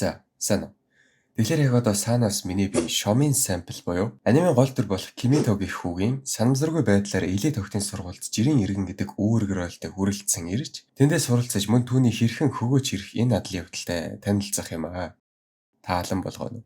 За, сайн уу. Тэгэхээр яг одоо Санаас миний би Шомын сампл буюу анимын гол дүр болох Кимито гэх хүүгийн санамсаргүй байдлаар Илээ тогтын сургуульд жирийн иргэн гэдэг үүрэг ролтой хүрэлцсэн ирж тэндээ суралцаж мөн түүний хэрхэн хөгөөж ирэх энэ адлын явдалтай танилцах юм аа. Таалан болгоно.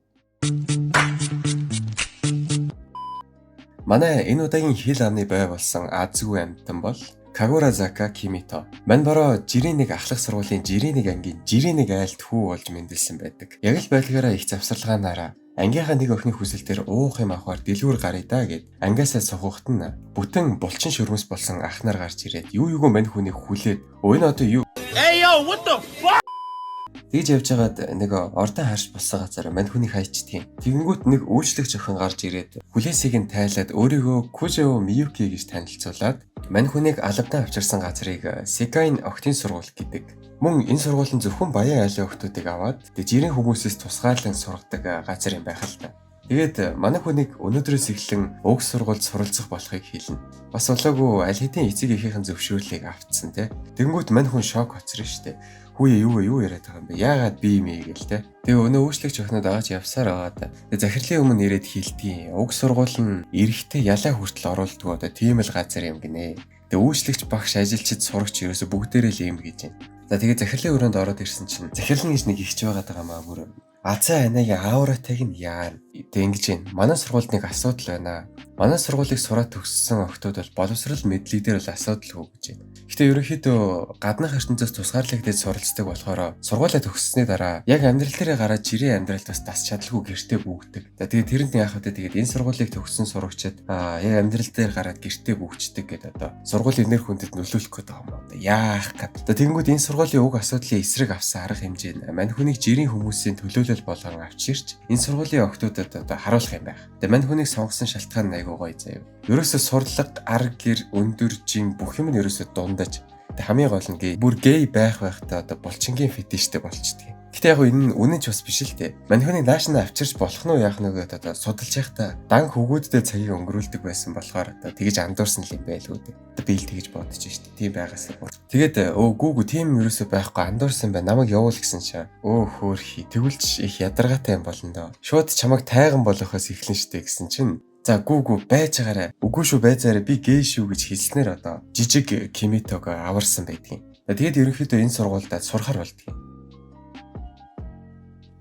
Манай энэ удаагийн хэл амны бай болсон азгүй амьтан бол Кагуразака Кимито. Мань бороо жирийн нэг ахлах сургуулийн жирийн нэг ангийн жирийн нэг айлд хүү болж мэндэлсэн байдаг. Яг л байлгаараа их завсарлагаанаараа ангийнхаа нэг охины хүсэлтээр уух юм авахар дэлгүүр гарыг даа гэд ангиасаа сухахт нь бүтэн булчин шүрмэс болсон ах нар гарч ирээд юу мань хүнийг хүлээд өө энэ одоо юу Hey yo, what the fuck? Тэгж явж байгаад нэг ордон харж болсон газар мань хүнийг хайчдгийн. Тэгэнгүүт нэг үйлчлэгч охин гарч ирээд хүлээсийг нь тайлаад өөрийгөө Кужо Миюки гэж танилцуулаад мань хүнийг алавдан авчирсан газрыг Секайн охтын сургууль гэдэг. Мөн энэ сургууль нь зөвхөн баян айлын охтуудыг аваад жирийн хүмүүсээс тусгаарлан сургадаг газар юм байх л та. Тэгээд манай хүнийг өнөөдрөөс эхлэн уг сургуульд суралцах болохыг хэлнэ. Бас болоогүй аль хэдийн эцэг эхийнхэн зөвшөөрлийг автсан те. Тэнгүүт мань хүн шок хоцрон штэ. Хүүе юу яриад байгаа юм бэ? Яагаад би юм гээл те. Тэгээ өнөө үйлчлэгч охинод агаач явсаар байгаа да. Тэгээ захирлын өмнө ирээд хэлтий. Уг сургууль нь эрэхтэй ялаа хүртэл оруулдаг одоо тийм л газар юм гинэ. Тэгээ үйлчлэгч багш ажилчид сурагч ерөөсө бүгдээрээ л юм гэж байна. За тэгээ захирлын өрөөнд ороод ирсэн чинь захирлын гэж нэг ихч байгаа маа бүр. Азаа анагийн ауратайг нь яа. Тэг ингэж байна. Манай сургуульд нэг асуудал байна. Манай сургуулийг сураад төгссөн охтууд бол боловсрал мэдлэг дээр бол асуудалгүй гэж байна. Гэхдээ ерөнхийдөө гаднах ертөнцөөс тусгаарлагдаж суралцдаг болохоор сургуулаа төгссөний дараа яг амьдрал дээрээ гараад жирийн амьдралд бас тас чадалгүй гэртээ бүгдэг. За тэгээд тэрэнд яах вэ? Тэгээд энэ сургуулийг төгссөн сурагчид яг амьдрал дээр гараад гэртээ бүгчдэг гэдэг одоо сургуулийн нэр хүндэд нөлөөлөх гэдэг юм уу? Яах гээд. За тэгэнгүүт энэ сургуулийн уг асуудлын эсрэг авсан арга хэмжээ нь мань хүнийг жирийн хүмүүсийн төлөөлөл болгон авчирч энэ сургуулийн охтуудад одоо харуулах юм байх. Тэгээ мань хүнийг сонгосон шалтгаан нь айгүй гоё заяа. Ерөөсө сурлага, арга гэр, өндөр жин бүх юм нь ерөөсө дундаж. Тэг хамгийн гол нь бүр гей байхдаа одоо булчингийн фетиштэй болчдөг. Гэтэ яг энэ нь үнэн ч бас биш л дээ. Мань хүнийг наашнаа авчирч болох нь яах нь гэдэг одоо судалж байхдаа дан хөвгүүдтэй цагийг өнгөрүүлдэг байсан болохоор одоо тэгж андуурсан юм байлгүй дээ. Одоо би л тэгж бодож штэ. Тийм байгаасаа бүр. Тэгээд гүүгүү тийм ерөөсө байхгүй андуурсан байна. Намайг явуул гэсэн чаа. Хөөхий. Тэгвэл их ядаргаатай юм болно доо. Шууд чамайг тайган болохоос эхлэн штэ гэсэн чинь за гүүгүү байж байгаарай. Үгүй шүү байцаарай би гей шүү гэж хэлснээр одоо жижиг Кимитог аварсан байдгийн. Тэгээд ерөнхийдөө энэ сургуульд сурахар болдгийн.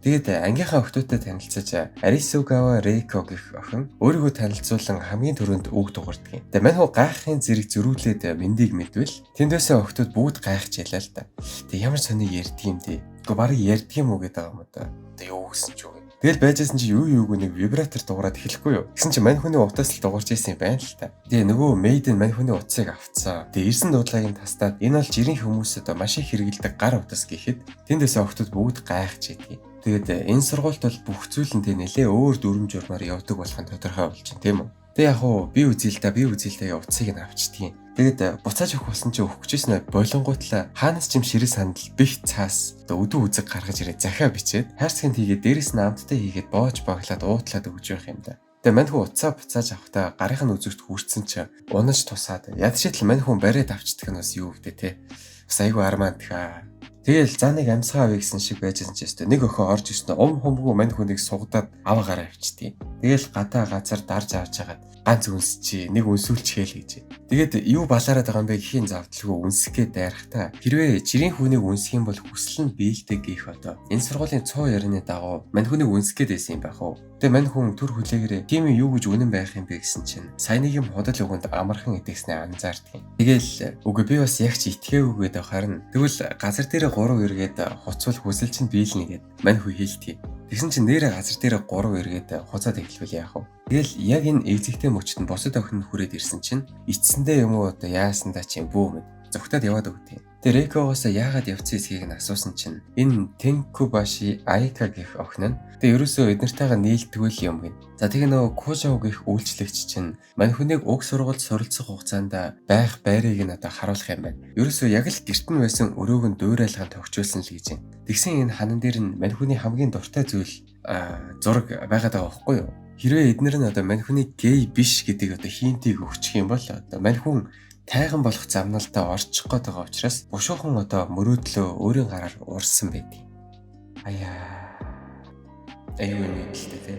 Тэгээд ангийнхаа охтуудтай танилцаж Арисугава Рейко гэх охин өөрийгөө танилцуулан хамгийн түрүүнд үг дуурдаг юм. Тэгээд мань хуу гайхахын зэрэг зөрүүлээд мэндийг мэдвэл тэндээсээ охтууд бүгд гайхаж ялаа л та. Тэгээд ямар сони ярьдаг юм дээ. Гэхдээ барыг ярьдаг юм уу гэдэг юм да. Тэгээд юу гэсэн ч үг. Тэгэл байжсэн чи юуг нэг вибратор дуурайд эхлэхгүй юу. Гэсэн чи мань хүний утаас л дуурч ирсэн юм байна л та. Тэгээ нөгөө мейдэн мань хүний утсыг авцсан. Тэгээ ирсэн дуудлагыг нь тастаад энэ бол жирийн хүмүүсэд маш их хэрэгэлдэг гар утас гэхэд тэндээс охтууд бүгд гайхаж идэх. Тэгээд энэ сургуульд бол бүх зүйл нь нэлээ өөр дүрм журмаар явдаг болох нь тодорхой болж байна тийм үү. Тэг яг уу би үзэлтэй утсыг нь авчдгийн. Тэгээд буцааж өгөх болсон чи өгөх гэжсэн болонгуутлаа хаанаас ч юм ширээ сандал бих цаас өдөө үзэг гаргаж ирээ захиа бичээд хайрцагт хийгээд дээрэс нь амттай хийгээд боож баглаад уутлаад өгж явах юм да. Тэгээ мань хүн уцаа буцааж авахтаа гарынх нь үзэгт хүрсэн чи унаж тусаад ядчил мань хүн бариад авчдаг нь бас юу вэ те. Бас айгүй армаа тхаа. Тэгэл за нэг амьсгаа авъя гэсэн шиг байжсэн ч гэсэн нэг охин орж ирсэн хумгүй мань хүнийг сугадаад аваагаар авчдیں۔ Тэгэл гадаа газар дарж авч хагаад ганц үнс чи нэг үнсүүлч хээл гэж. Тэгээд юу балаараад байгаа юм бэ гэхийн завдалгүй үнсгээ дайрахтаа хэрвээ жирийн хүнийг үнсэх юм бол хүсэл нь биелдэг гэх одоо энэ сургуулийн цоо ярины дагуу мань хүнийг үнсгээд байсан юм байх уу. Тэгээ мань хүн төр хүлээгээрээ тийм юу гэж үнэн байх юм бэ гэсэн чинь саяны юм худал өгөнд амархан идэхснээ анзаардаг. Тэгэл үгүй би бас яг ч итгээгүй гэдэг харин тэгвэл газар дээр 3 эргээд хуцвал хүсэл чинь биелнэ гэд мань хүү хэлдэг. Тэгсэн чинь нэрэ газар дээр 3 эргээд хуцаад эхлэвэл яах вэ? Тэгэл яг энэ эвзэгтэй мөчт нь босод охин хүрээд ирсэн чинь эцсэндээ юм уу одоо яасандаа чи бүү мэд зүгтад яваад өгдөг. Тэр Рейкогоос яагаад явцсан эсхийг нь асуусан чинь энэ Тенкубаши Айка гэх охин нь тэгээ ерөөсөө эднэртэйгээ нийлдэггүй юм гин. За тэгээ нөгөө Кужо гэх үйлчлэгч чинь мань хүнийг уг сургуульд суралцах хугацаанд байх байрыг нь одоо харуулах юм байна. Ерөөсөө яг л гэрт нь байсан өрөөг нь дуурайлгаан тогтчулсан л гэж байна. Тэгсэн энэ ханан дээр нь мань хүний хамгийн дуртай зүйл зураг байгаад байгаа байхгүй юу? Хэрвээ эднэр нь одоо мань хүний гей биш гэдэг одоо хинтийг өгчих юм бол одоо мань хүн тайган болох замналдаа орчих гээд байгаа учраас бушуухан одоо мөрөөдлөө өөрийн гараар уурсан байдаг. Аяа Аюу юм хэлтэй тий.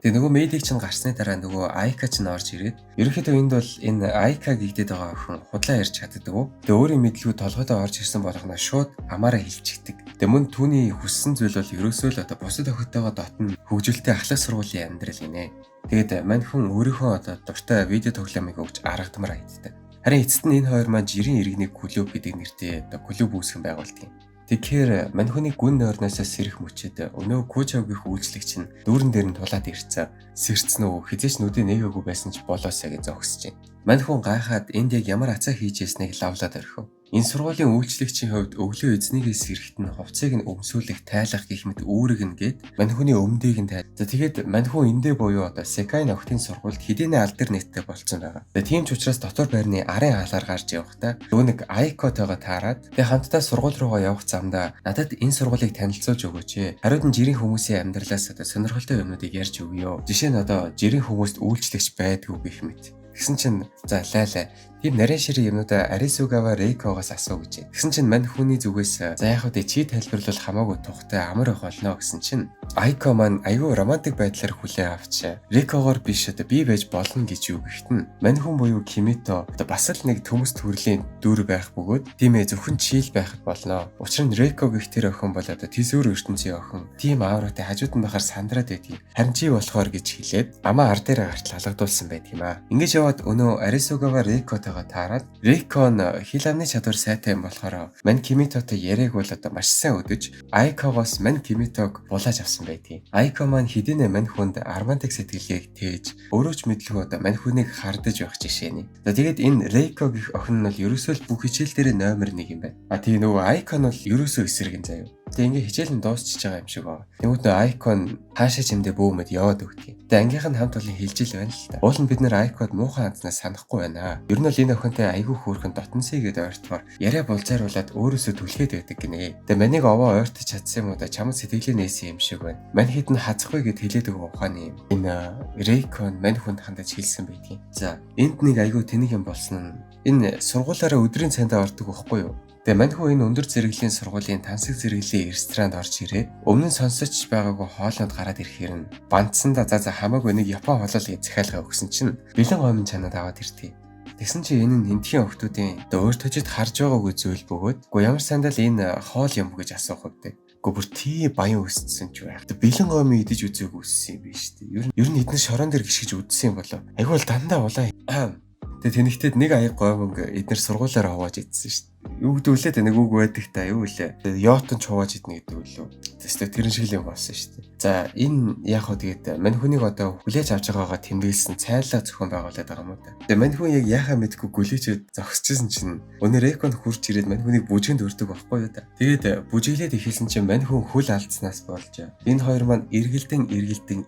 Тэгээ нөгөө мэйдийг чинь гарсны дараа нөгөө Айка чинь орж ирээд ерөнхийдөө энд бол энэ Айка гэгдээд байгаа охин худлаа ярьж чаддаг уу. Тэгээ өөрийн мэдлгүй толгойдоо орж ирсэн болгоно шууд амаараа хилчигдэг. Тэгээ мөн түүний хүссэн зүйл бол ерөөсөө л одоо бусад охидтойгоо дотн хөгжилтэй ахлах сургуулийн амьдрал гинэ. Тэгээд мань хүн өөрийнхөө одоо дуртай видео тоглоомыг өгч аргадмаар хайддаг. Харин эцэст нь энэ хоёр маань жирийн иргэний клуб гэдэг нэртэй одоо клуб үүсгэн байгуулдаг юм. Тэгэхээр мань хүний гүн нойрноос сэрэх мөчөд өнөө Кучавгийн үйлчлэгч нь дүүрэн дээр нь тулаад ирцээ. Сэрцэн үү хизээч нүдэ нэгээгүй байсан ч болоосаа гэж зогсож байна. Мань хүн гайхаад энд яг ямар ацаа хийж ясныг лавлаад орхив. Энэ сургуулийн үйлчлэгчийн хувьд өглөө эзнийгээс сэрэхт нь хувцсыг нь өмсүүлэх тайлах гэх мэт үүрэг нь гээд мань хүний өмдөйг нь тайл. За тэгээд мань хүн эндээ буюу одоо Секай ногтын сургуульд хэдийнэ алдар нэттэй болцсон байгаа. Тийм ч учраас дотор байрны арын хаалгаар гарч явахдаа өвнөг Айкотойгоо таарад тэгээд хамтдаа сургууль руугаа явах замдаа надад энэ сургуулийг танилцуулж өгөөч. Хариуд нь жирийн хүмүүсийн амьдралаас одоо сонирхолтой юмнуудыг ярьж өгье. Жишээ нь одоо жирийн хүмүүст үйлчлэгч байдгүй гэх мэт. Тэгсэн чинь за лайлаа. Тийм нарийн ширээ юмнуудаа Арисугава Рейкогоос асуу гэж. Тэгсэн чинь мань хүний зүгээс за яг үгүй чи тайлбарлал хамаагүй тухтай амар ах болно гэсэн чинь Айко маань аюу романтик байдлаар хүлээн авч Рейкогоор биш одоо би байж болно гэж юу гэхэд нь мань хүн буюу Кимито одоо бас л нэг төмөс төрлийн дүр байх бөгөөд тийм ээ зөвхөн чийл байхад болно. Учир нь Рейко гэх тэр охин бол одоо тэсвэр ертөнцийн охин. Тийм аавратай хажууд нь бахаар сандраад байдгийг. Харин чи болохоор гэж хэлээд амаа ар дээр гартал халагдуулсан байт юм аа. Ингэж яваад өнөө Арисугава Рейкотойгоо таарад Рейкон хил амны чадвар сайтай юм болохоор мань Кимитотой яриаг бол одоо маш сайн өдөж Айкогоос мань Кимитог булааж авсан байдгийг. Айко маань хэдийнэ мань хүнд романтик сэтгэлгээг тээж өөрөө ч мэдлгүй одоо мань хүнийг хардаж байх жишээний. За тэгээд энэ Рейко гэх охин нь бол ерөөсөө л бүх хичээл дээр номер 1 юм байна. Тийм нөгөө Айко нь бол ерөөсөө эсрэг юм заяа. Тэгээ ингээ хичээл нь дуусчихж байгаа юм шиг байна. Тэгмүүд нөө Айкон хаашаа чимдээ бөөмөд яваад өгдөг. Тэгээ ангийнх нь хамт олон хилжил байна л та. Уул нь бид нэр Айкод муухан анзнаас санахгүй байна. Ер нь бол энэ охинтой айгүй хөөрхөн дотносэй гэдээ ойртохоор яриа булзааруулаад өөрөөсөө түлхээд байдаг гинэ. Тэгээ манийг овоо ойртож чадсан юм уу да чамд сэтгэлээ нээсэн юм шиг байна. Мань хэд нь хазахгүй гэд хэлээд байгаа ухааны юм. Энэ Рейкон мань хүнд хандаж хэлсэн байдгийн. За энд нэг айгүй тэнэг юм болсон нь энэ сургуулаараа өдрийн цайндаа ордог байхгүй юу? Тэгээ мань хүн энэ өндөр зэрэглэлийн сургуулийн тансаг зэрэглэлийн ресторанд орж ирээд өмнө нь сонсож байгаагүй хоолойд гараад ирэхээр нь бандсандаа за хамаагүй нэг Япон хоолой захиалга өгсөн чинь бэлэн гомн чанаад аваад иртий. Тэгсэн чи энэ нь нэмтхийн охтуудын өөр төжид харж байгаагүй зүйл бөгөөд үгүй ямар сандал энэ хоол юм гэж асуух өгдөө. Гэхдээ бүр тий баян өссөн ч байх. Бэлэн гомн идэж үзээг үссэн юм биш үү? Ер нь эдгээр шорон дээр гიშгэж үдсэн юм болоо. Айгүй л дандаа улаан. Тэгээ тэнэгтээд нэг аяг гомонг эдгээр сургуулаар хувааж идсэн шүү дээ. Юу гэдэг үлээ тэ нэг үг байдаг та юу үлээ. Йотон ч хувааж иднэ гэдэг үлээ. Тэстэй тэрэн шиг л юм болсон шүү дээ. За энэ яг хөө тэгээд мань хүнийг одоо хүлээж авч байгаагаа тэмдэглэсэн цайлаа зохион байгуулад байгаа юм уу та. Тэгээ мань хүн яг яхаа мэдгүй гүлээчээд зогсчихсэн чинь өнөө Рейкон хурж ирээд мань хүнийг бүжгэнд өрдөг байхгүй юу та. Тэгээд бүжиглээд ихэлсэн чинь мань хүн хөл алдснаас болж энэ хоёр маань эргэлдэн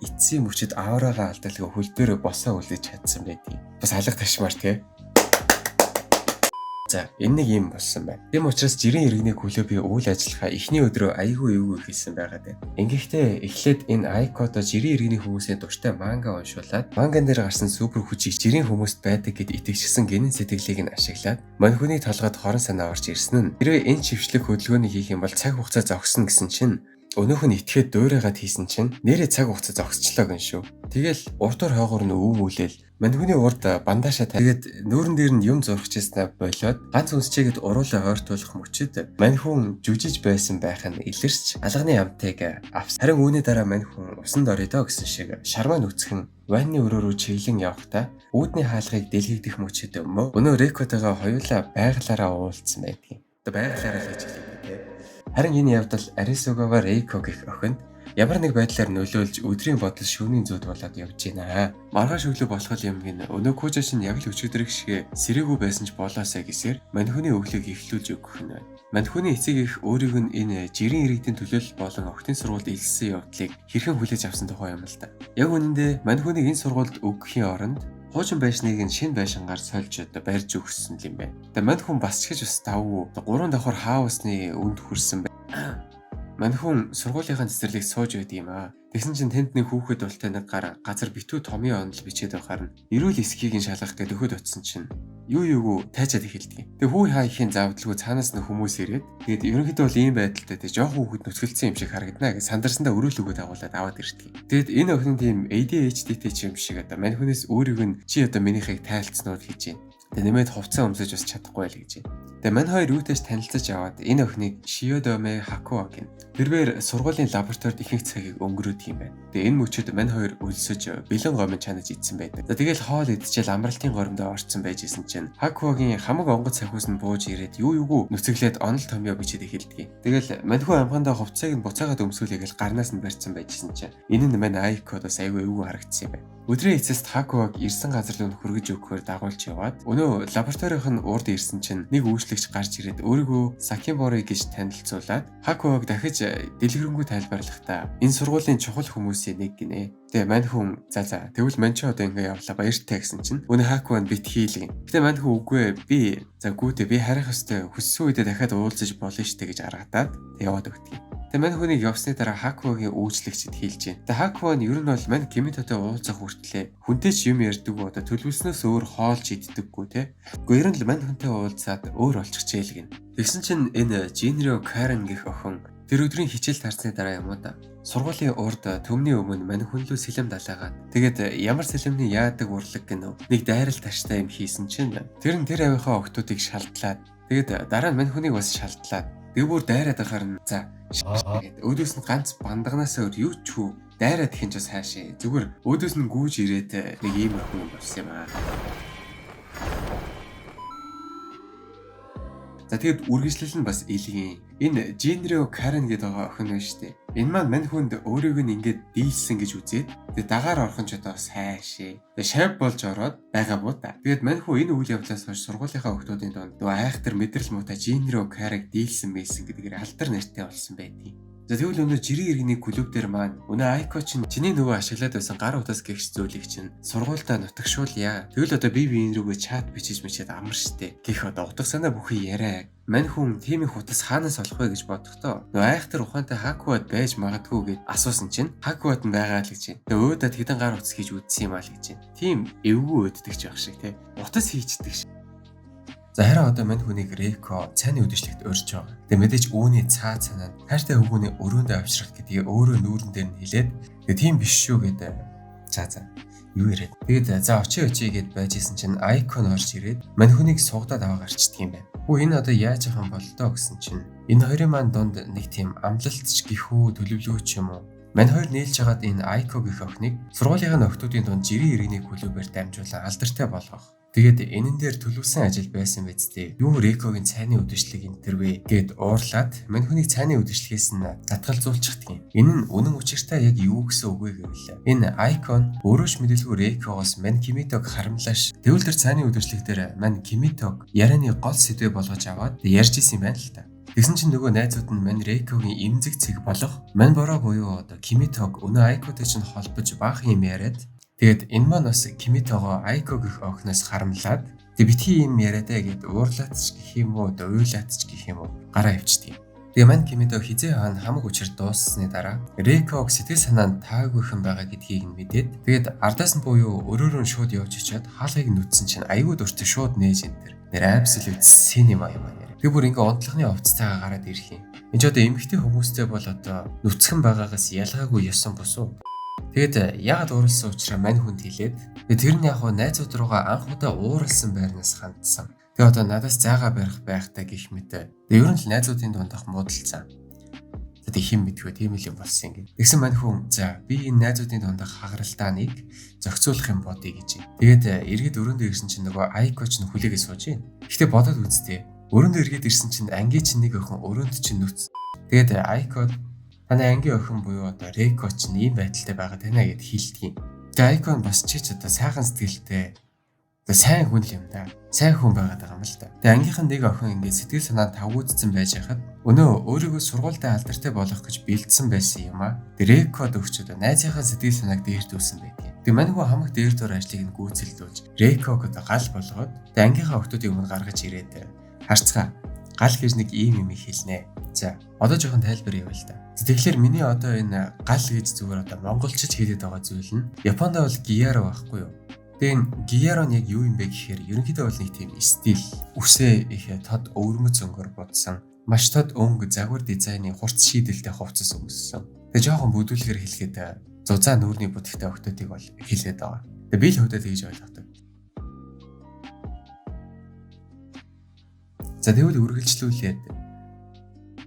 эцсийн мөчөд аавраага алдалгаа хөл дээр босоо үлээж чадсан байдгийг. Бас алга ташмаар тий. За энэ нэг юм болсон байна. Тэм учраас жирийн иргэний клубын үйл ажиллагаа эхний өдрөө айгүй эвгүй хийсэн байгаад байна. Ингэхдээ эхлээд энэ Айкото жирийн иргэний хүмүүсийн дуртай манга уншуулад манган дээр гарсан супер хүчийг жирийн хүмүүст байдаг гэд итгэжсэн генийн сэтгэлийг нь ашиглаад мань хүний толгойд хорон санаа орж ирсэн нь хэрвээ энэ чивчлэг хөдөлгөөнийг хийх юм бол цаг хугацаа зогсно гэсэн чинь өнөөх нь итгээд дуурайгаад хийсэн чинь нэрээ цаг хугацаа зогсчлоо гэн шүү. Тэгэл урдуур хойгоор нь өвмүүлээл мань хүний урд бандаашаа тэгээд нүүрэн дээр нь юм зурх чийснаа болоод ганц үнсчээгээд уруулаа ойртуулах мөчөд мань хүн жүжиж байсан байх нь илэрч алганы амтайг авс. Харин үүний дараа мань хүн усанд орё доо гэсэн шиг шармаа нүцгэн ванны өрөө рүү чиглэн явахдаа үүдний хаалгыг дэлгийгдэх мөчөд өнөө Рейкотойгоо хоёулаа байгалаараа уулзсан байдгийг. Одоо байгалаараа л гэж хэлээ. Харин энэ явдал Арисугава Рейко гэх охинд ямар нэг байдлаар нөлөөлж өдрийн бодол шөнийн зүйд болоод явж байна. Маргааш өглөө болох юм гин өнөө Кужаш нь яг л өчигдрэг шиг сэрээгүй байсан ч болоосаа гэсээр мань хүний өглөөг эхлүүлж өгөх нь байна. Мань хүний эцэг их өөрийг нь энэ жирийн иргэдийн төлөөлөл болон охтын сургуульд илсэн явдлыг хэрхэн хүлээж авсан тухай юм л да. Яг үнэндээ мань хүнийг энэ сургуульд өгөхийн оронд хуучин байшныг нь шинэ байшингаар сольж барьж өгсөн юм байна. Тэгээ мань хүн бас ч гэж бас давгүй 3 давхар хаусны үнд хүрсэн байна. Мань хүн сургуулийнхаа цэцэрлэгт сууж байд юм аа. Тэгсэн чинь тэнд нэг хүүхэд болтой нэг газар битүү томьёо онол бичээд байхаар нь эрүүл эсхийг нь шалгах гэдэг өгөхөд утсан чинь юу тайчаад эхэлдэг. Тэгээ хүү хаа ихийн завдлгүй цаанаас нь хүмүүс ирээд тэгээд ерөнхийдөө бол ийм байдалтай тэг жоох хүүхэд нүцгэлцсэн юм шиг харагдана гэж сандарсандаа өрөөлөгөө дагуулад аваад ирдэг. Тэгэд энэ охин тийм ADHD-тэй юм шиг одоо мань хүнээс өөрийг нь чи одоо минийхийг тайлцснууд хийж байна. Тэгээ нэмээд хувцас өмсөж бас чадахгүй байл гэж байна. Тэгээ мань хоёр юутэйч танилцаж аваад энэ охиныг Shiodome Hakuo гэн. Тэрээр сургуулийн лабораторид ихэнх цагийг өнгөрөөдөг юм байна. Тэгээ энэ мөчөд мань хоёр өлсөж бэлэн гомын чанаж идсэн байдаг. За тэгэл хоол идчихэл амралтын горимдоо орцсон байж исэн чинь Hakuoгийн хамаг онгоц сахиус нь бууж ирээд юуг нүцэглээд онол томьёо бичээд эхэлдэг. Тэгэл маньхүү амхандаа хувцсыг нь буцаагаад өмсгүүлээгээл гарнаас нь барьсан байж исэн чинь энэ нь мань Aiko-доос айгүй эвгүй харагдсан юм байна. Өдрийн эцэст Hakuog ирсэн газар руу хөргөж өгөхөөр дагуулж яваад өнөө лабораторийнх нь урд ирсэн чинь нэг үйлчлэгч гарч ирээд өөрийгөө Sakimori гэж танилцуулаад Hakuog дахиж дэлгэрэнгүй тайлбарлахдаа энэ сургуулийн чухал хүмүүсийн нэг гинэ. Тэгээ мань хүн за тэгвэл мань ч одоо ингэ явлаа баяртай гэсэн чинь өнөө Hakuo бит хийлгэн. Гэтэ мань хүн үгүй би гүтээ би харих өстэй хүссэн үедээ дахиад уулзаж болно штэ гэж аргатаад яваад өгдөг. Тэгээ мань хүнийг явсны дараа Hakuoгийн үйлчлэгчид хэлж байна. Тэгээ Hakuo нь ер нь бол мань Kimitoтой уулзах хүртлээ хүнтэй ч юм ярьдаг уу одоо төлөвлснөөс өөр хоолж иддэггүй те. Гэхдээ ер нь л мань хүнтэй уулзаад өөр болчихжээ л гин. Тэгсэн чинь энэ Jinryo Karen гэх охин тэр өдрийн хичээл тарсны дараа юм уу да. Сургуулийн урд төмний өмнө мань хүн лөө сэлэм далаагаад тэгээд ямар сэлэмний яадаг урлаг гэнэ нэг дайрал таштай юм хийсэн чинь тэр авийнхаа охтуудыг шалдлаад тэгээд дараа нь мань хүнийг бас шалдлаад тэг бүр дайраад ахаар нь за гэд өөдөөс нь ганц бандагнаас өөр юу ч хүү дайраад их юм ч бас хаашаа зүгээр өөдөөс нь гүүж ирээд нэг ийм охин болсон юм аа. За тэгэд үргэлжлэл нь бас илгийн. Энэ Jinryo Karen гэдэг охин байна шүү дээ. Энэ маань мань хүнд өөрийг нь ингээд дийлсэн гэж үзээд тэгээд дагаар орхон ч одоо бас хайшээ. Тэгээд шав болж ороод байгаа буу та. Тэгээд мань хүн энэ үйл явдлаас хойш сургуулийнхаа охтуудын донд нөгөө айхтар мэдрэл муутай Jinryo Karen дийлсэн мэйсэн гэдгээр алдар нэртэй болсон байдгийг. За тэгвэл өнөө жирийн иргэний клуб дээр маань өнөө Aiko чинь чиний нөгөө ашиглаад байсан гар утас гэгч зүйлийг чинь сургуультай нутагшуулъя. Тэгвэл одоо биеийн рүүгээ чат бичиж мичээд амар штэ. Гэх одоо утга санаа бүхий яриа. Мань хүн тийм их утас хаанаас олох вэ гэж бодохдоо нөгөө айхтар ухаантай Hakuo-д байж магадгүй гэд асуусан чинь Hakuo-д нь байгаа л гэж байна. Тэгээ өөдөө тэгдэн гар утас хийж үдсэн юм аа л гэж байна. Тийм эвгүй өддөг ч байх шиг те. Утас хийчдэг шиг. За харин одоо мань хүнийг Reiko цайны үдэшлэгт өрж байгаа. Тэгээ мэдээж үүний цаа цанаа хайртай хөвгүүний өрөөндөө авчрах гэдгийг өөрөө нүүрэн дээр нь хэлээд тэгээ тийм биш шүү гэдэг. За юу яриад. Тэгээд за очие гэд байж исэн чинь Aiko нь орж ирээд мань хүнийг сугадаад аваа гарчдаг юм байна. Хөө энэ одоо яаж яхан болдоо гэсэн чинь энэ хоёрын маань донд нэг тийм амлалтч гихүү төлөвлөгөөч юм уу? Мань хоёр нийлж хагаад энэ Aiko гэх охиныг сургуулийн охтуудын донд жирийн иргэний клубээр дамжуулан алдартай болгох. Тэгээд энэн дээр төлөвлөсөн ажил байсан биз дээ. Юу Reiko-гийн цайны үдэшлэг энэ төр вэ гэд уурлаад мань хүнийг цайны үдэшлэгээс нь татгалзуулчихдаг юм. Энэ нь үнэн учиртай яг юу гэсэн үг вэ гэвэл энэ Aiko нь өөрөө ч мэдээлгүй Reiko-гоос мань Kimitog харамлааш. Тэгвэл тэр цайны үдэшлэг дээр мань Kimitog ярианы гол сэдвээ болгож аваад ярьж исэн юм байна л та. Тэгсэн чинь нөгөө найзууд нь мань Reiko-гийн эмзэг цэг болох мань бороо буюу одоо Kimitog өнөө Aiko-тэй чинь холбож баахан юм яриад тэгээд энэ маань бас Kimitogоо Aiko гэх охиноос харамлаад тэг битгий юм яриадаа гэд уурлаач гэх юм уу уйлаач гэх юм уу гараа авчдаг. Тэгээ мань Kimitog хизээ хаана хамаг учир дууссаны дараа Reiko-г сэтгэл санаанд таагүйхан байгаа гэдгийг нь мэдээд тэгээд ардаас нь буюу өрөөрөө шууд явж очиод хаалгыг нүдсэн чинь аюул дуртай шууд нээж энэ тэр absolute cinema юм аа. Тэг бүр ингээ унтлахны овцтойгоо гараад ирэх юм. Энд ч одоо эмэгтэй хүмүүстэй бол одоо нүцгэн байгаагаас ялгаагүй ёсон босуу. Тэгэд яагаад ууралсан учраас мань хүнд хэлээд тэр нь яг найзууд руугаа анх удаа ууралсан байрнаас хандсан. Тэгээ одоо надаас зайгаа барих байхтай гих мэт. Ер нь л найзуудын дундах муудалцсан. Тэг хэм мэдгүй тийм л юм болсон юм. Тэгсэн мань хүн за би энэ найзуудын дундах хагаралдааныг зохицуулах юм бодъё гэж. Тэгээд эргээд өрөөндөө ирсэн чинь нөгөө Aiko ч хүлээгээ сууж байна. Гэхдээ бодоод үзтээ. Өрөөндөө эргээд ирсэн чинь ангийн чинь нэг охин өрөөнд чинь нүц. Тэгээд Aiko танай ангийн охин буюу одоо Reiko ч ийм байдалтай байгаа танаа гэд хэлдэг юм. Тэгээ Aiko нь бас чи одоо сайхан сэтгэлтэй. Тэгээ сайн хүн юм да. Сайн хүн байгаад байгаа юм л да. Тэгээ ангийнхан нэг охин ингээд сэтгэл санаа тавгуудсан байж хахад өнөө өөрийгөө сургуультай алдартай болгох гэж бэлдсэн байсан юм аа. Тэгээ Reiko-д өгч одоо найзынхаа сэтгэл санааг дээрдүүлсэн байдаг. Тэгээ мань хүү хамаг дээр дор ажлыг нь гүйцэлдүүлж Reiko-г одоо гал болгоод тэгээ ангийнхаа охтуудын өмнө гаргаж ирээд харцгаа. гал гэж нэг ийм юм хэлнэ. За одоо жоохон тайлбар явуул та. Тэгэхээр миний одоо энэ гал гэж зүгээр одоо монголчууд хэлээд байгаа зүйл нь Японд бол гияро байхгүй юу? Тэгээ гияро нь яг юу юм бэ гэхээр ерөнхийдөө бол нэг тийм стил, үсээ их тод өвөрмөц өнгөөр бодсон, маш тод өнгө загвар дизайны хурц шийдэлтэй хувцас өмссөн. Тэгээ жоохон бүдүүлгээр хэлэхэд зузаан нүүрний бүтэхтэй охтуудыг бол хэлээд байгаа. Тэгээ би л хөвдөд тэгж ойлгодог. За тэгвэл үргэлжлүүлээд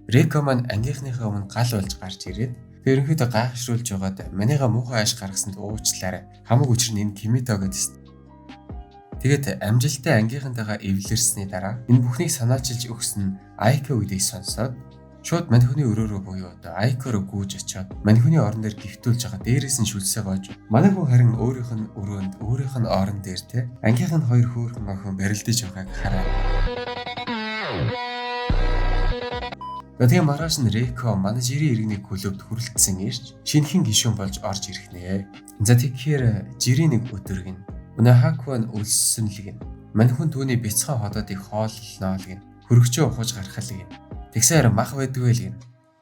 Реко маань ангийнхныхаа өмнө гал болж гарч ирээд ерөнхийдөө гайхшруулж байгаад манайга муухай ааш гаргасанд уучлаарай. Хамаг учир нь энэ Кимито гэдсэн. Тэгээд амжилттай ангийнхантайгаа эвлэрсний дараа энэ бүхнийг санаачилж өгсөн Айко гэдгийг сонсоод шууд маньхүний өрөөрөө буюу одоо Айко руу гүйж очиод маньхүний орон дээр гихтүүлж байгаа дээрээс нь шүлсээ гоож. Манай хүн харин өөрийнх нь өрөөнд өөрийнх нь орон дээр те ангийнх нь хоёр хөөрхөн охин барилдаж байгааг хараа. Тэгээ маргааш нь Реко манай жирийн иргэний клубт хүрэлцсэн ирж шинэхэн гишүүн болж орж ирэх нэ. За тэгэхээр жирийн нэг өдөрг нь өнөө Хакуан өлссөн л гин. Маньхүн түүний бяцхан ходоодыг хооллноо л гин. Хөрөгчөө ухаж гаргах л гин. Тэгсээр мах байдгүй л гин.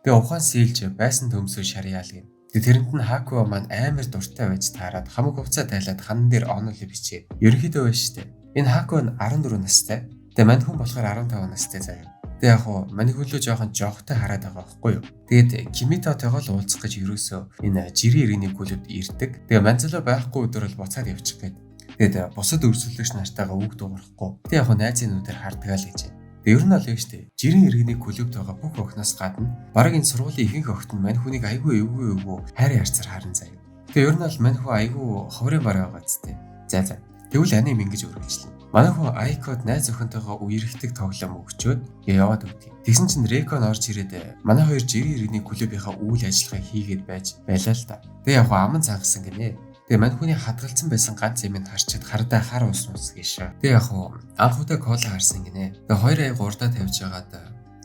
Тэгээ ухаан сийлж байсан төмсөө шарьяал гин. Тэрэнд нь Хакуа маань амар дуртай байж таарад хамаг хувцас тайлаад хан дээр онол бичээд. Ерөнхийдөө байж штэ. Энэ Хакуа нь 14 настай. Тэгээ маньхүн болохоор 15 настай заяа. Тэг яг уу маньхүлөө жоохон жоохтой хараад байгаа байхгүй юу. Тэгээд Кимитотойгоо л уулзах гэж ерөөсөө энэ жирийн иргэний клубт ирдэг. Тэгээ манцлоо байхгүй өдөр бол буцаад явчих гээд. Тэгээд бусад өрсөлдөгч нартайгаа үг дуурахгүй. Тэг яг уу найзын нүдээр хардгаа л гэж. Тэг ер нь бол юм штэ. Жирийн иргэний клубт байгаа бүх охноос гадна баг энэ сургуулийн ихэнх охт нь маньхүнийг айгүй эвгүй хайр ярцаар харан заяа. Тэг ер нь бол маньхүү айгүй ховрын бар байгаа зү. За. Тэгвэл аним ингэж үргэлжлэнэ. Манай хүн Айкод найз охинтойгоо үерхдэг тоглоом өгчөөд яваад өгдөг. Тэгсэн чинь Реко орж ирээд манай хоёр жирийн иргэний клубийнхаа үйл ажиллагааг хийгээд байлаа л та. Тэгээ яг аман цангасан гинэ. Тэгээ мань хүний хадгалсан байсан ганц юмд харчаад хардаа хар ус гişээ. Тэгээ яг анхудаа кола харсан гинэ. Тэгээ хоёр аяг урдаа тавьж байгаад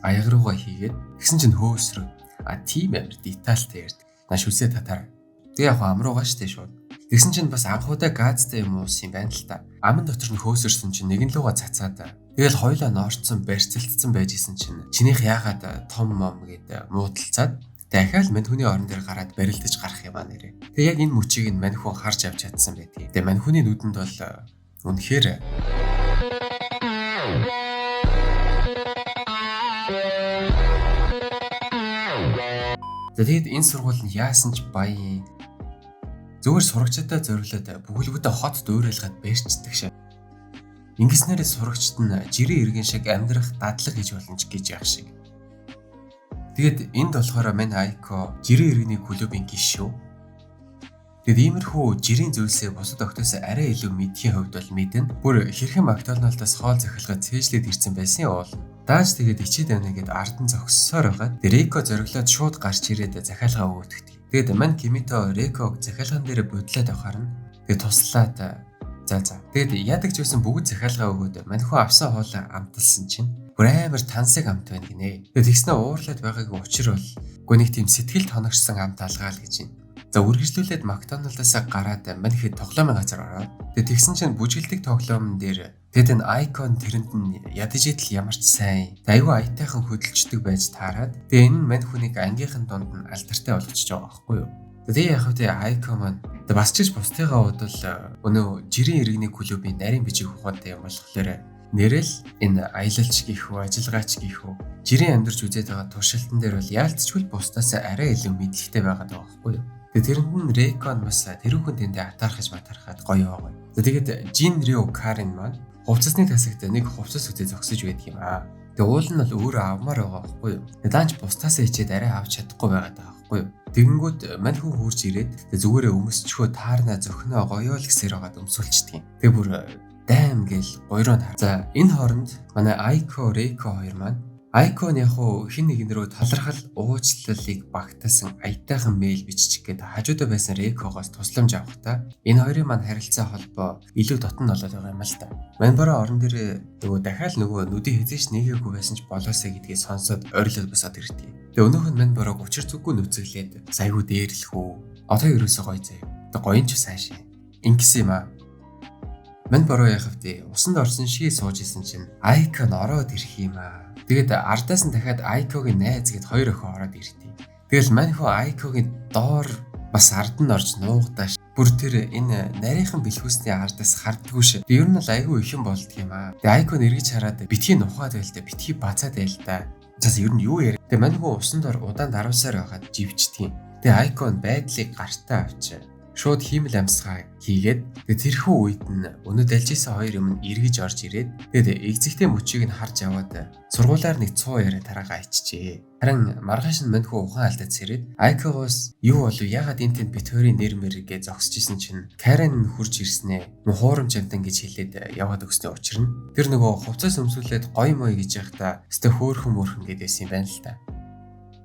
аяг руугаа хийгээд тэгсэн чинь хөөсрөө тийм амар детальтай ярьд. Наш үсээ татаар. Тэгээ яг амруугаа штэ шууд. Тэгсэн чинь бас анхудаа газтай юм уус юм байна л та. Аман дотор нь хөөсөрсөн чинь нэгэн луга цацаад. Тэгэл хоёлоо ноорцсон барьцалцсан байж исэн чинь чинийх яагаад том мом гэд муудалцаад дахиад мань хүний орон дээр гараад барилдаж гарах юм аа нэрээ. Тэг яг энэ мөчийг нь мань хүн харж авч чадсан байдгийг. Тэг мань хүний нүдэнд бол үнэхээр тэгээд энэ сургууль нь яасан ч баян зүгээр сурагчдаа зориулаад бүхэлдээ хот дуурайлгаад барьцдаг шээ. Ингэснээр сурагчид нь жирийн иргэн шиг амьдрах дадлаг хийж болно ч гэж яах шиг. Тэгэд энд болохоор мань Айко жирийн иргэний клубын гишүү. Тэгэд иймэрхүү жирийн зүйлсээ бусад охтоос арай илүү мэдхийн хувьд бол мэдэн. Бүр хэрхэн Макдоналдаас хоол захилгаад цээжлээд ирсэн байсан уул. Дааж тэгээд ичээд байна гэд ардан зогссоор байгаа. Реко зориглоод шууд гарч ирээд захиалгаа өгдөг. Тэгэд мань Кимито Реког захиалган дээр бодлоод авахаар нь тэгээд туслаад за. Тэгэд яадаг ч байсан бүгд захиалгаа өгөөд маньхүү авсан хоолоо амталсан чинь бүр амар тансаг амт байна гинэ. Тэгээд тэгснэ уурлаад байгаагийн учир бол үгүй нэг тийм сэтгэл тоногчсон амт алгаал гэж байна. За үргэлжлүүлээд Макдоналдаас гараад мань хэд тоглоомын газар ороод тэгээд тэгсэн чинь бүжгэлдэг тоглоомн дээр тэгэд энэ Айкон тэрэнд нь ядаж идэл ямар ч сайн айгүй аятайхан хөдөлждөг байж таарад тэгээд энэ мань хүнийг ангийнхан дунд нь алдартай болгочихж байгаа байхгүй юу. Тэгээд яг хөө Айкон маань бас ч бусдыгаа бодвол өнөө жирийн иргэний клубын нарийн бичиг ухаантай юм болохоор нэрэл энэ аялалч гэх үү ажиллагаач гэх үү жирийн амьдарч үзээд байгаа туршилтан дээр бол яалтчгүй бусдаас арай илүү мэдлэгтэй байгаа даа байхгүй юу. Тэгээд тэрэнд нь Рекон бас тэрүүхэн тэндээ атаархаж матархаад гоё байгаа. Тэгээд Жин Рио Карен маань хувцасны тасагт нэг хувцас үтээ зогсож байдаг юм аа. Тэгээд уул нь бол өөрөө авмаар байгаа байхгүй юу. Даанч бусдаасаа хичээд арай авч чадахгүй байгаа даа байхгүй юу. Тэгэнгүүт мань хүн хурж ирээд зүгээрээ өмсчхөө таарна зөхнөө гоёо л гэсээр байгаад өмсүүлчихдэг юм. Тэгээд бүр дайм гэл гоёроо таар. За энэ хооронд манай Айко Реко хоёр маань Айкон яг хин нэгэн рүү талархал уучлалыг багтаасан аятайхан мэйл биччих гээд хажуудаа байсан Рекогоос тусламж авахдаа энэ хоёрын маань харилцаа холбоо илүү дотн болоод байгаа юм л та. Манбараа орон дээр дахиад нүдийн хязгаарч нэгээгүй байсан ч болоосаа гэдгийг сонсоод ойрлол босоод ирдэг. Тэгээ өнөөх нь манбарааг учир зүггүй нүцгэлээд сайгүй дээрлэх үү. Одоо ерөөсөө гоё заяа. Тэгээ гоён ч сайшаа. Ингэсэн юм аа. Мань бороо яхавт усанд орсон шие сууж исэн чинь Айкон ороод ирэх юм аа. Тэгээд ардаас нь дахиад Айкогийн найз гэд хоёр охин ороод иртий. Тэгэл мань хүү Айкогийн доор бас ард нь орж нуугдаа. Бүр тэр энэ нарийнхан бэлхүүсний ардаас хардггүй ш. Ер нь л айгүй их юм болдг юм аа. Тэгээ Айко нэргэж хараад битгий нухаад байл та, битгий бацаад байл та. Зас ер нь юу яа. Тэгээ мань хүү усан дор удаан даруусаар байгаад живчдгийн. Тэгээ Айко нь байдлыг гартаа авчи. Шууд хиймэл амьсгаа хийгээд тэрхүү үед нь өнөө дэлжсэн хоёр юм эргэж орж ирээд тэгээд экзэгтэй мөчийг нь харж аваад сургуулаар нэг 100 яриа тараага ичжээ. Харин маргааш нь маньхүү ухаан алдаад сэрээд Айкогоос юу болов ягаад энэ тэнд бит хоёрын нэр мэргээ зогсож исэн чинь Карен нь хурж ирснэ. Хуурамч амтан гэж хэлээд яваад өгсний учир нь тэр нөгөө хувцас өмсүүлээд гой мой гэж яхта өстө хөөхөн мөрхөн гэдээсэн юм байна л та.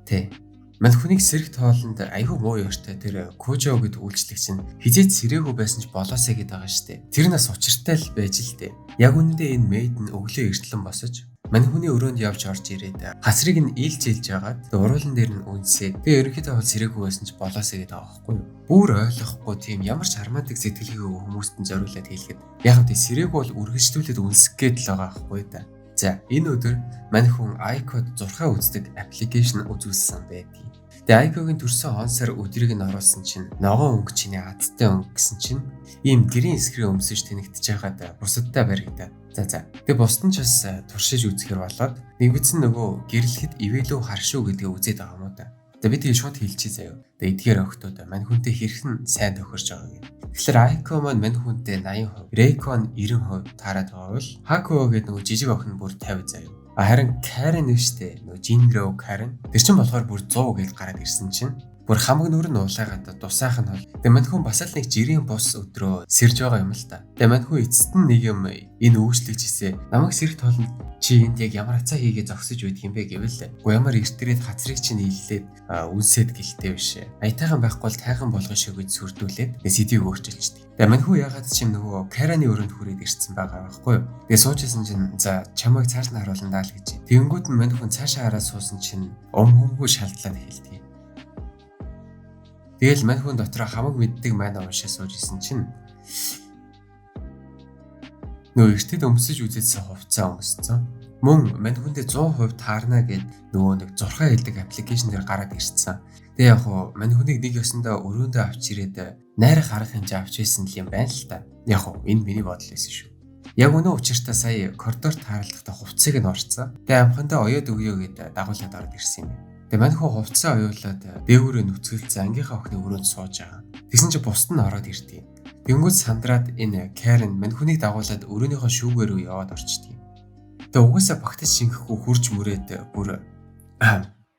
Тэ. Мань хүнийг сэрэг тоолонд айгүй муу ёртой тэр Кожо гэд үйлчлэгч нь хизээч сэрээгүй байсан ч болоосэй гэдэг байгаа штэ. Тэр нас учиртай л байж л дээ. Яг үнэндээ энэ мэйд нь өглөө эртлэн босож мань хүний өрөөнд явж орж ирээд хасрыг нь ийлж яагаад уруулан дээр нь үнсээд тэгээ ерөнхийдөө бол сэрээгүй байсан ч болоосэй гэдэг байгаа байхгүй юу. Бүр ойлгохгүй тийм ямар ч хармаадаг сэтгэлгээ хүмүүст нь зориулаад хэлэхэд яг нь сэрээгүй бол үргэлжлүүлээд үнсэх гээд л байгаа байхгүй да. За энэ өдөр мань хүн Айкод зурхаа үздэг аппликейшн үзүүлсэн байдгийг. Тэгээ Айкогийн төрсөн он сар өдрийг нь оруулсан чинь ногоон өнгө чиний азтай өнгө гэсэн чинь ийм гэрийн эсгэрээ өмсөж тэнэгдэж байгаад бусадтай баригдаа. За. Тэгээ бусд нь ч бас туршиж үзэхэр болоод нэг бидсэн нөгөө гэрлэхэд ивэлүү харшуу гэдгээ үзээд байгаа юм уу да. Тэгээ би тэгээ шууд хэлчихье заяа. Тэгээ эдгээр охтууд мань хүнтэй хэрхэн сайн тохирч байгаа юм. Тэгэхээр Айко маань мань хүнтэй 80%, Рейко нь 90% таарад байгаа бол Хако гэдэг нөгөө жижиг охин бүр 50 заяа. Харин Карен нэштэй нөгөө Жингро Карен тэр чинь болохоор бүр 100 гэж гараад ирсэн чинь бүр хамаг нүрэн уулаагаад дусаах нь бол тэгээ мань хүн бас л нэг жирийн бус өдрөө сэрж байгаа юм л та. Тэгээ мань хүн эцэст нь нэг юм энэ үйлчлэгчээсээ намайг сэрэг тоолно чи энд яг ямар хацаа хийгээ зогсож байдаг юм бэ гэвэл гоо ямар эртрэд хацрыг чинь илээд үнсэд гэлтэй биш. Аятайхан байхгүй бол тайхан болгоно шүү гэж сүрдүүлээд сэдвийг өөрчилчихдэг. Тэгээ мань хүн ягаад ч юм нөгөө Караны өрөөнд хүрээд ирсэн байгаа байхгүй юу. Тэгээ суужсэн чинь за чамайг цааш нь харуулна даа л гэж. Тэнгүүд нь мань хүн цаашаа хараад суусан чинь өмхөмгүй шалдлаад эхэлдэг. Тэгэл мань хүн дотроо хамаг мэддэг маань уншаа сууж исэн чинь нөгөө эртэд өмсөж үзээдсэн хувцас өмссөн. Мөн мань хүндээ 100% таарна гэд нөгөө нэг зурхаа хэлдэг аппликейшн дээр гараад ирсэн. Тэгээ яг хуу мань хүнийг нэг ёсондоо өрөөндөө авч ирээд найрах арга хэмжээ авч байсан юм байна л та. Яг хуу энэ миний бодол байсан шүү. Яг өнөө учиртаа сая коридор тааралдахдаа хувцсыг нь орцсон. Тэгээ амхандаа оёод өгөө гэд дагуулад ороод ирсэн юм. Тэгээ мань хүү хувцсаа оюулаад дээгүүрээ нүцгэлцэн ангийнхаа охины өрөөнд сууж байгаа. Тэгсэн чинь бусд нь ороод ирдээ. Тэнгүүд сандраад энэ Карен мань хүнийг дагуулад өрөөнийхөө шүүгээр рүү яваад орчдөг. Тэгээ угаасаа багтаж шингэхгүй хурж мөрөөд бүр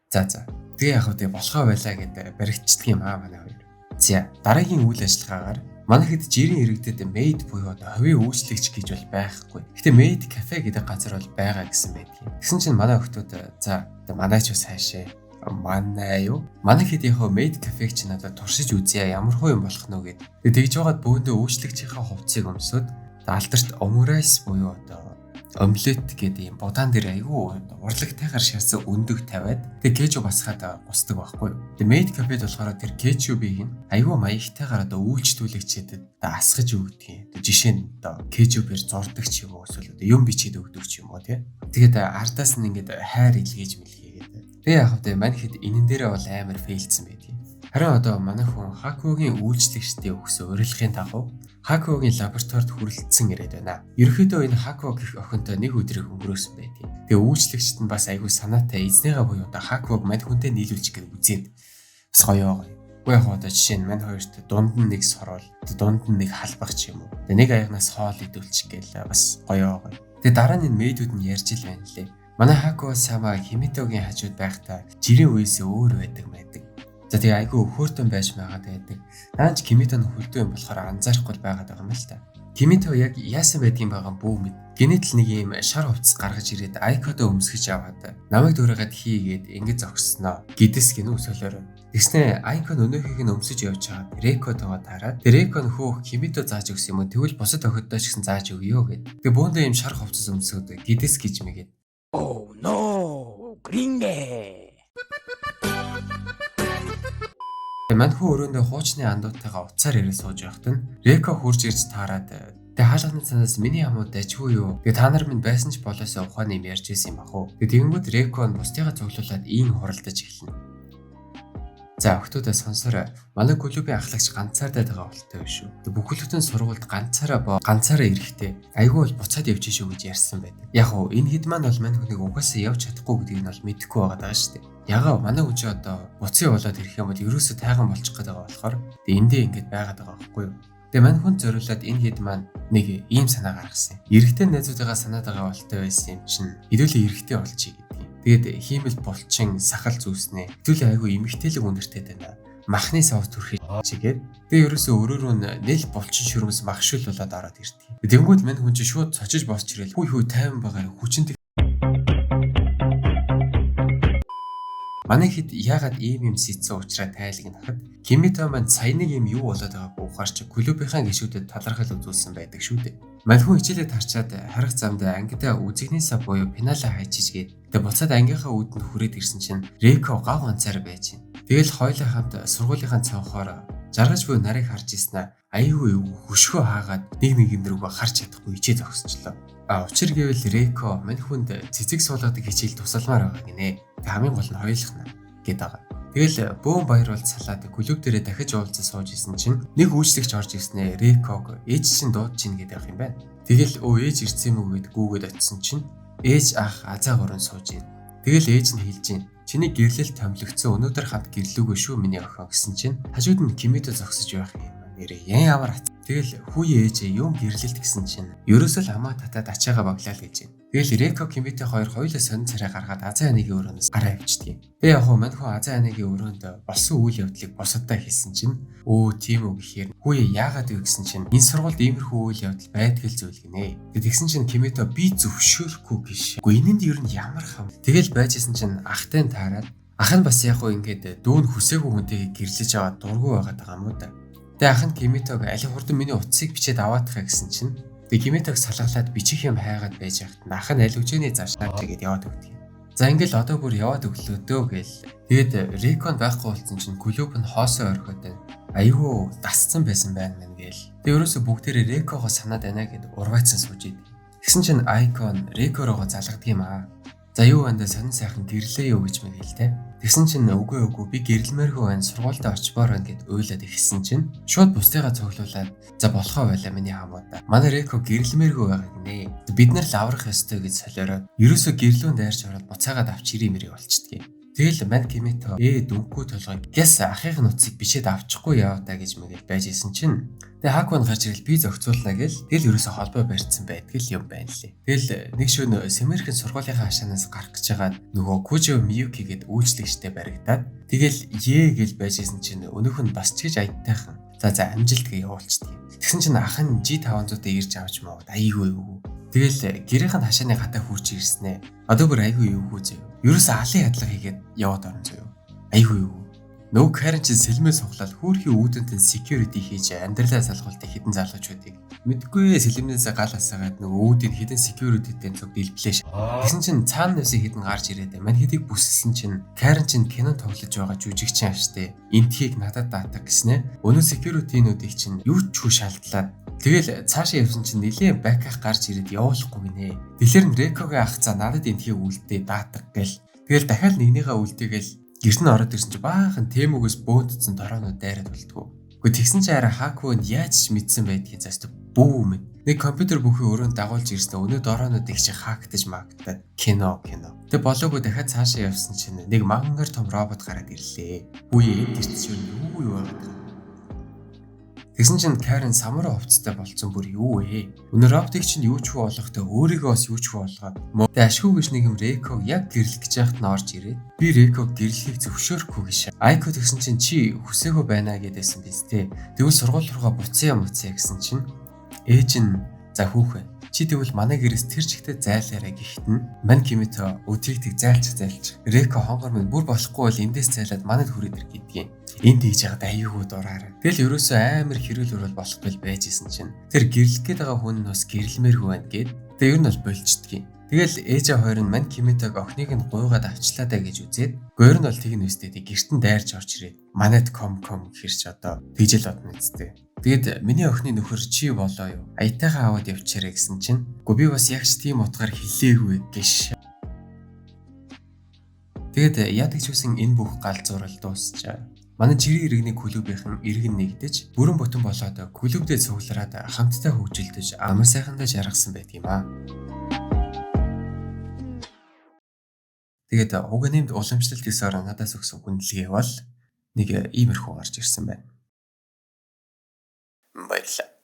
за. Тэгээ яг хөө болохоо байлаа гэд баригдчихдаг юм аа манай хоёр. За дараагийн үйл ажиллагаагаар манай хэд жирийн иргэдэд мейд буюу ховийн үйлчлэгч гэж бол байхгүй. Гэтэ мейд кафе гэдэг газар бол байгаа гэсэн байдгийг. Тэгсэн чинь манай охтууд за манай ч бас хайшаа. Манай хэд яг мейд кафег чи надад туршиж үзье ямар хөө юм болох нь гэд. Тэгж байгаад бөөндөө үйлчлэгчийнхаа хувцсыг өмсөд алдарт омурайс буюу омлет гэдэг юм будаан дээр айгүй урлагтайгаар шарсан өндөг тавиад тэг кечуп басахад бусдаг байхгүй. Тэг мейд кафед болохоор тэр кечупыг нь айгүй маягтайгаар үйлчлүүлэгчдэд асгаж өгдөг. Тэг жишээ нь кечупээр зурдаг ч юм уу эсвэл юм бичээд өгдөг ч юм уу тий. Тэгээд ардаас нь ингээд хайр илгээж мэлгээгээд. Тэг яг хөө мань хэд энэн дээрээ бол амар фейлдсэн байдгийг. Харин одоо манай хүн Хакогийн үйлчлэгчдийн өгсөн урилгын дагуу Хакогийн лабораторид хүрэлцсэн ирээд байна. Ерөнхийдөө энэ Хако гэх охинтой нэг өдрийг өнгөрөөсөн байдгийг. Тэгээ үйлчлэгчд нь бас айгүй санаатай эзнийгээ буюу Хаког мань хүнтэй нийлүүлчих гэж үзээд бас гоё. Уу яг одоо жишээ нь мань хоёрт дунд нь нэг сорол, дунд нь нэг халбах ч юм уу. Тэгээ нэг аягнаас хоол идүүлчих гээл бас гоё. Тэгээ дараа нь мэйдүүд нь ярьж ил байна лээ. Манай Хако сама Химитогийн хажууд байхдаа жирийн үеэс өөр байдаг. За тэгээ айгүй өхөөртөн байж байгаад байдаг. Даанч Кимитоны хөлдөө юм болохоор анзаарахгүй байгаад байгаа юм л та. Кимито яг яасан байдгийн байгаа бүү мэд. Гэнэт л нэг юм шар хувцас гаргаж ирээд Айкодо өмсгөж аваад намайг дөөрөөд хийгээд ингэж зогссноо. Гэдэс гинүү солиороо. Тэгснэ Айкон өнөөхийг нь өмсөж явж чаад Реко тоо тараад Реко нөхөө Кимито зааж өгсөн юм уу? Тэгвэл босод охидоо ч гэсэн зааж өгөө гэд. Тэгээ бөөндөө юм шар хувцас өмсөд гэдэс гэж мэгээд. Oh no, грингэ. Мань хүү өрөөндөө хуучны андуутайгаа уцаар ирээ сууж явахад нь Реко хурж ирж таарад Тэгээ хаалганы цанаас миний хамууд дажгүй юу? Тэгээ та нар минь байсан ч болоосоо ухааны юм ярьж байсан юм ах уу. Тэгээ тэгэнгүүт Реко нь бусдыгаа цуглуулад ийн хуралдаж эхэлнэ. За охтуудаа сонсороо. Манай клубын ахлагч ганцаардаад байгаа болтой биш үү? Бүхэлдэн сургуульд ганцаараа ирэхтэй. Айгүй бол буцаад явж шүү гэж ярьсан байдаг. Яг уу энэ хэд маань бол мань хүнийг угаасаа явж чадахгүй гэдгийг нь бол мэдэхгүй байгаа шүү дээ. Ягаа манай хүн чи одоо буцаа болоод ирэх юм бол ерөөсөө тайган болчих гээд байгаа болохоор эндээ ингэж байгаад байгаа байхгүй юу? Тэгээ мань хүн зориулаад энэ хэд маань нэг ийм санаа гаргасан. Эрэгтэй найзуудаа санаад байгаа болтой байсан юм чинь хэдүүлээ эрэгтэй болчих гэдэг. Тэгээд хиймэл булчин сахал зүүснэ. Хэдүүлээ айгүй эмгтээлэг өндөртэй байна. Махны сав төрхий чигээд тэгээ ерөөсөө өрөөрөө нэл булчин шүрмэс махшил болоод ороод ирдэг. Тэнгүүд мань хүн чи шууд цочиж босч ирэл. Хүй тайван байгаа хүчинтэй. Манай хэд яагаад ийм юм сэцсэн уучраа тайлыг нахад Кимито маань сая нэг юм юу болоод байгааг ухаарч клубийнхаа гишүүдэд талархал үзүүлсэн байдаг шүү дээ. Манхун хичээлээ тарчаад харах замд ангидаа үзэгнээсээ буюу пеналаа хайчижгээд тэгээ буцаад ангийнхаа үүдэнд хүрээд ирсэн чинь Реко гав ганцаар байж гин. Тэгэл хоёулаа хамт сургуулийнхаа цонхоор жаргаж буй нарыг харж ирснаа аюу хөшгөө хаагаад нэг рүүгээ харж чадахгүй ичээ зогсчлоо. Учир гэвэл Реко мань хүнд цэцэг суулгадаг хичээл тусалмаар байгаа гинэ. Тэг хамгийн гол нь хоёулахна гээд байгаа. Тэгэл бөөн баяр бол салаад клуб дээрээ дахиж уулзаж сууж исэн чинь нэг үйлчлэгч орж ирснээр Реког ээж чинь дуудаж ийн гэдэг юм байна. Тэгэл ээж ирсэн юм уу гэд гүүгээд очисон чинь ээж ах азаа горон сууж ийн. Тэгэл ээж нь хэлж ийн. Чиний гэрлэл томилогдсон өнөөдөр хамт гэрлүүгээ шүү миний охин гэсэн чинь хажууд нь Кимито зогсож байх юм. Нэрээ ямар Тэгэл хүүе ээжээ юм гэрлэлт гэсэн чинь ерөөсөө л хамаа татаад ачаага баглаа л гэж байна. Тэгэл Реко Кимито хоёр хоёулаа сонин царай гаргаад Азаа Аныгийн өрөөнөөс гараа авчдгийг. Тэгээ яг хөө маньхүү Азаа Аныгийн өрөөнд болсон үйл явдлыг босодоо хэлсэн чинь тийм үү гэхээр хүүе яагаад вэ гэсэн чинь энэ сургуульд иймэрхүү үйл явдал байдаг л зүйл гинэ. Тэгсэн чинь Кимито би зөвшөөрөхгүй гэж. Үгүй энэнд ер нь ямар хам. Тэгэл байжсэн чинь ахтай таарад ах нь бас яг хөө ингээд дүүн хүсээгүй хүнтэйг гэрлэж аваад дургу байгаад байгаа юм уу та. Тэгээ ах нь Кимитог аль хурдан миний утсыг бичээд аваадахаа гэсэн чинь тэгээ Кимитог салгалаад бичих юм хайгаад байж байхад ах нь аль үжиний заашнаа тэгээд яваад өгдөг. За ингээл одоо бүр яваад өглөө дөө гээл. Тэгээд Рекон байхгүй болсон чинь клуб нь хоосоо орхиод айгүй дасцсан байсан байна мэн гээл. Тэгээ ерөөсө бүгдээрээ Рекогоо санаад байна гэд урвайцсан сууж идэв. Тэгсэн чинь Айкон Рекорогоо залгадаг юм аа. За юу вандаа сонин сайхан гэрлээ юу гэж мэгэл те. Тэгсэн чинь үгүй би гэрэлмээргүй байна сургуультай очимоор байна гэд уйлаад ихсэн чинь шууд бусдыгаа цуглуулад за болохоо байла миний хамаада. Манай Реко гэрэлмээргүй байгаа гинэ. Бид нар л аврах ёстой гэж солиороод ерөөсөө гэрлүүнд дайрч ороод буцаагаад авч ирэмэрийг болчдгийг. Тэгэл мань Кимито дүнхгүй толгой гэс ахын нуцыг бичээд авчихгүй яваа та гэж мэгэл байж исэн чинь тэгээ Хакван гарч ирэл би зохицуулна гэл тэгэл ерөөсө холбоо барьцсан байдаг л юм байна лээ. Тэгэл нэг шөнө Сэмэрхэн сургуулийнхаа хашаанаас гарах гэж байгаа нөгөө Кужо Миюки гээд үйлчлэгчтэй баригдаад тэгэл гэл байж исэн чинь өнөөх нь бас ч гэж аядтайхан за амжилт гээ явуулчихдаг. Тэгсэн чинь ах нь G500-тай ирж авч маад айгүй юу. Тэгэл гэрийнх нь хашааны гатаа хурж ирснэ. Одоо бүр айгүй юу зөө. Ерөөсө алын ядлага хийгээд яваад орон зөө. Айгүй юу. Нөгөө Карен чинь сэлмээ суглаад хөөрхий үүдэнтэн security хийж амьдралаа салгуулдаг хідэн залуучуудыг мэдгүй сэлмнээс гал асаагаад нөгөө үүдийн хідэн security-тэй цог дэлблээ. Тэгсэн чинь цаана нэвсэн хідэн гарч ирээд мань хэдийг бүсэлсэн чинь Карен чинь кино тоглож байгаа жүжигчин аштай энтхийг надад даатаг гэснэ. Өнөө security-нүүдийг чинь юу ч хүү шалдлаад тэгэл цаашаа явсан чинь нэлээ баках гарч ирээд явуулахгүй гинэ. Тэгэхээр Рекогийн ах за надад энтхийг үлдээ даатаг гэл. Тэгэл дахиад нэгнийхээ үлдээгээл гэрт нь ороод ирсэн чи баахан темөгөөс бөөдсөн дороонууд дайраад болтгоо. Гэхдээ тэгсэн чи арай Хаквон яаж ч мэдсэн байдгийг заастав бүү мэд. Нэг компьютер бүхий өрөөнд дагуулж ирсэн өнөө дороонууд их чи хактаж магтаад кино. Тэг болоогүй дахиад цаашаа явсан чинь нэг мангар том робот гараад ирлээ. Үе энэ чинь юу байгаад. Тэгсэн чинь Карен самурай хувцастай болцсон бүр юу вэ? Өнөө роботыг чинь юу ч хүү болгохтой өөрийгөө бас юу ч хүү болгоод мөн ашгүй гэж нэг юм Реког яг гэрлэх гэж яхад нь орж ирээд би Реког гэрлэхийг зөвшөөрөхгүй гэж. Айко тэгсэн чинь чи хүсээгүй байна гэдээсэн биз дээ. Тэгвэл сургууль руугаа буцаа гэсэн чинь ээж нь за хүүхэн чи тэгвэл манай гэрээс тэр чигтээ зайлаарай гэхэд нь мань Кимито өдрийг зайлчих. Реко хонгор минь бүр болохгүй бол эндээс зайлаад манад хүрээд ир гэдгийг. Энд хийж байгаад аюугүй дураарай. Тэгэл ерөөсөө амар хэрүүлэр бол болохгүй байж исэн чинь тэр гэрлэх гээд байгаа хүн нь бас гэрэлмээргүй байна гэд. Тэгээ ер нь бол болчдгийг. Тэгэл ээжээ хоёр нь мань Кимитог охиныг нь гуйгаад авчлаа даа гэж үзээд гойр нь бол тийг нүстэй гэртэн дайрч орж ирээд манад ком гэрч одоо тэгжэл бодно үсттэй. Тэгэд миний охины нөхөр чи болоо юу? Аятайгаа аваад явчаарэ гэсэн чинь үгүй би бас ягч тийм утгаар хэлээгүй гэж. Тэгэд яадаг ч үсэн энэ бүх галзуурал дуусчаа. Манай жирийн иргэний клубийнхан иргэн нэгдэж бүрэн бүтэн болоод клубдээ цуглараад хамтдаа хөгжилдөж амар сайхандаа жаргасан байдаг юм аа. Тэгээд уг нэмд уламжлалт ёсоор надаас өгсөн хүндлэгээ бол нэг иймэрхүү гарч ирсэн байна. Баярлалаа.